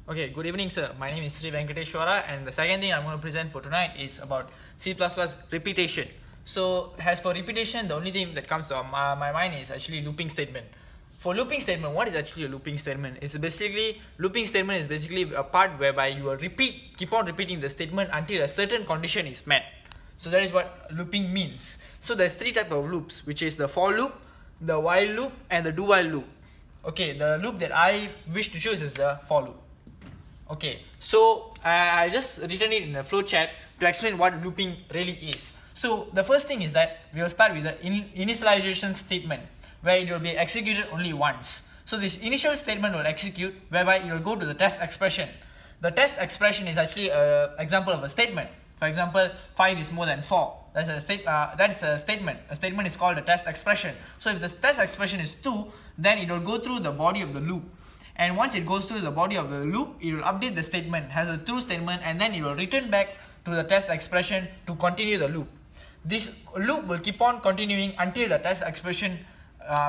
Okay, good evening, sir. My name is Sri Venkateshwara, and the second thing I'm going to present for tonight is about C++ repetition. So, as for repetition, the only thing that comes to my mind is actually looping statement. For looping statement, what is actually a looping statement? Looping statement is basically a part whereby you will keep on repeating the statement until a certain condition is met. So that is what looping means. So there's three types of loops, which is the for loop, the while loop, and the do while loop. Okay, the loop that I wish to choose is the for loop. Okay, so I just written it in the flow chart to explain what looping really is. So the first thing is that we will start with the initialization statement, where it will be executed only once. So this initial statement will execute, whereby it will go to the test expression. The test expression is actually an example of a statement. For example, 5 is more than 4. That's a statement. A statement is called a test expression. So if the test expression is 2, then it will go through the body of the loop. And once it goes through the body of the loop, it will update the statement, has a true statement, and then it will return back to the test expression to continue the loop. This loop will keep on continuing until the test expression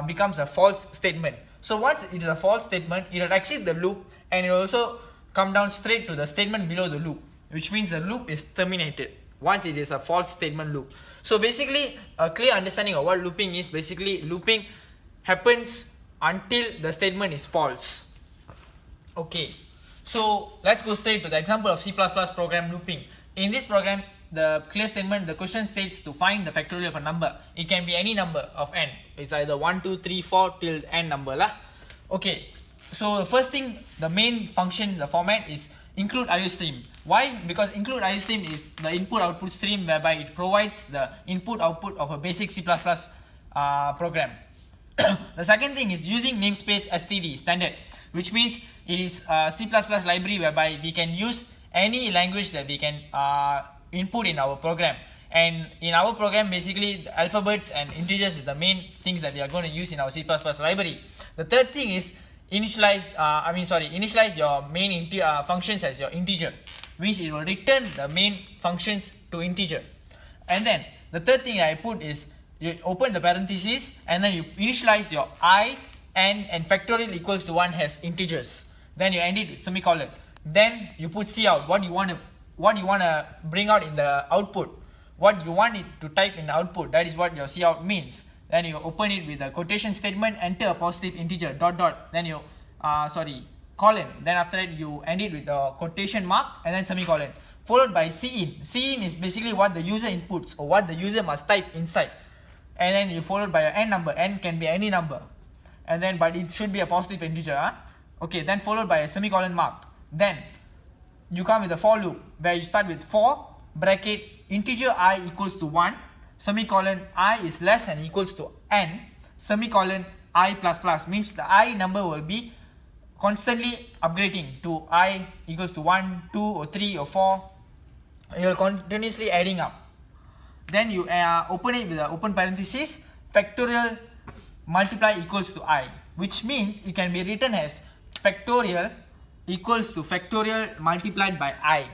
becomes a false statement. So once it is a false statement, it will exit the loop and it will also come down straight to the statement below the loop, which means the loop is terminated once it is a false statement loop. So basically, a clear understanding of what looping is, basically looping happens until the statement is false. Okay, so let's go straight to the example of C++ program looping. In this program, the clear statement, the question states to find the factorial of a number. It can be any number of n. It's either 1, 2, 3, 4 till n number lah. Okay, so the first thing, the main function, the format is include IOStream. Why? Because include IOStream is the input-output stream whereby it provides the input-output of a basic C++ program. The second thing is using namespace std, standard, which means it is a C++ library whereby we can use any language that we can input in our program. And in our program, basically the alphabets and integers is the main things that we are going to use in our C++ library. The third thing is initialize your main functions as your integer, which it will return the main functions to integer. And then the third thing I put is you open the parentheses and then you initialize your I, n, and factorial equals to 1 as integers. Then you end it with semicolon. Then you put cout, what you want to bring out in the output, what you want it to type in the output. That is what your cout means. Then you open it with a quotation statement, enter a positive integer, then you colon. Then after that you end it with a quotation mark and then semicolon, followed by cin. Cin is basically what the user inputs or what the user must type inside. And then you followed by an n number. N can be any number, and then but it should be a positive integer. Okay, then followed by a semicolon mark. Then you come with a for loop where you start with for bracket integer I equals to 1, semicolon I is less than equals to n, semicolon I plus plus, means the I number will be constantly upgrading to I equals to 1, 2 or 3 or 4. It will continuously adding up. Then you open it with an open parenthesis, factorial multiply equals to I, which means it can be written as factorial equals to factorial multiplied by I.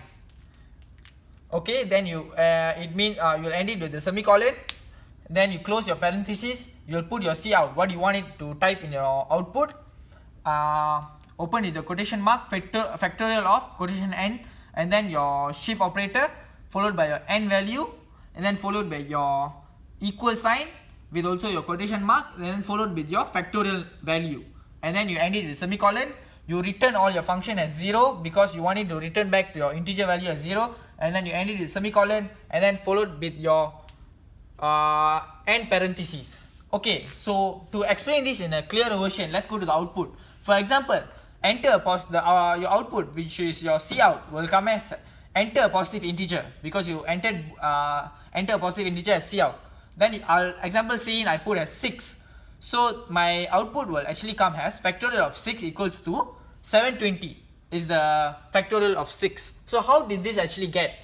Okay, then you'll end it with the semicolon. Then you close your parenthesis. You'll put your cout, what you want it to type in your output. Open with the quotation mark, factorial of quotation n, and then your shift operator, followed by your n value, and then followed by your equal sign with also your quotation mark, and then followed with your factorial value. And then you end it with semicolon. You return all your function as 0 because you want it to return back to your integer value as 0, and then you end it with semicolon and then followed with your end parentheses. Okay, so to explain this in a clearer version, let's go to the output. For example, enter your output, which is your cout, will come as enter a positive integer because you enter a positive integer as cout. Then example C I put as 6. So my output will actually come as factorial of 6 equals to 720 is the factorial of 6. So how did this actually get?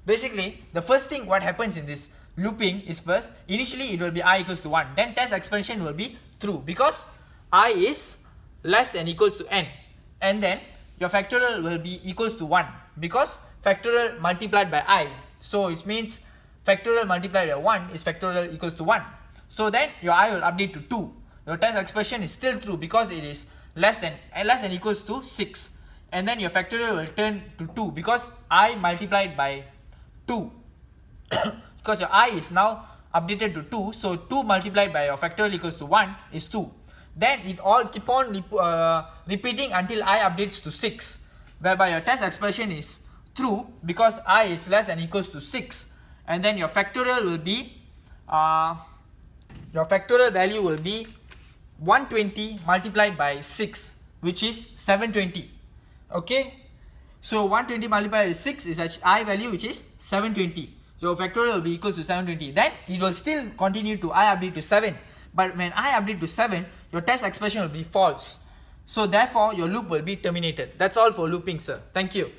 Basically, the first thing what happens in this looping is first, initially it will be I equals to 1. Then test expansion will be true because I is less than equals to n. And then your factorial will be equals to 1 because factorial multiplied by I. So it means factorial multiplied by 1 is factorial equals to 1. So then your I will update to 2. Your test expression is still true because it is less than equals to 6. and then your factorial will turn to 2 because I multiplied by 2 because your I is now updated to 2, so 2 multiplied by your factorial equals to 1 is 2. Then it all keep on repeating until I updates to 6, whereby your test expression is true because I is less than equals to 6, and then your factorial will be your factorial value will be 120 multiplied by 6, which is 720. Okay, so 120 multiplied by 6 is actually I value, which is 720. So factorial will be equals to 720. Then it will still continue to I update to 7, but when I update to 7, your test expression will be false. So therefore your loop will be terminated. That's all for looping, sir. Thank you.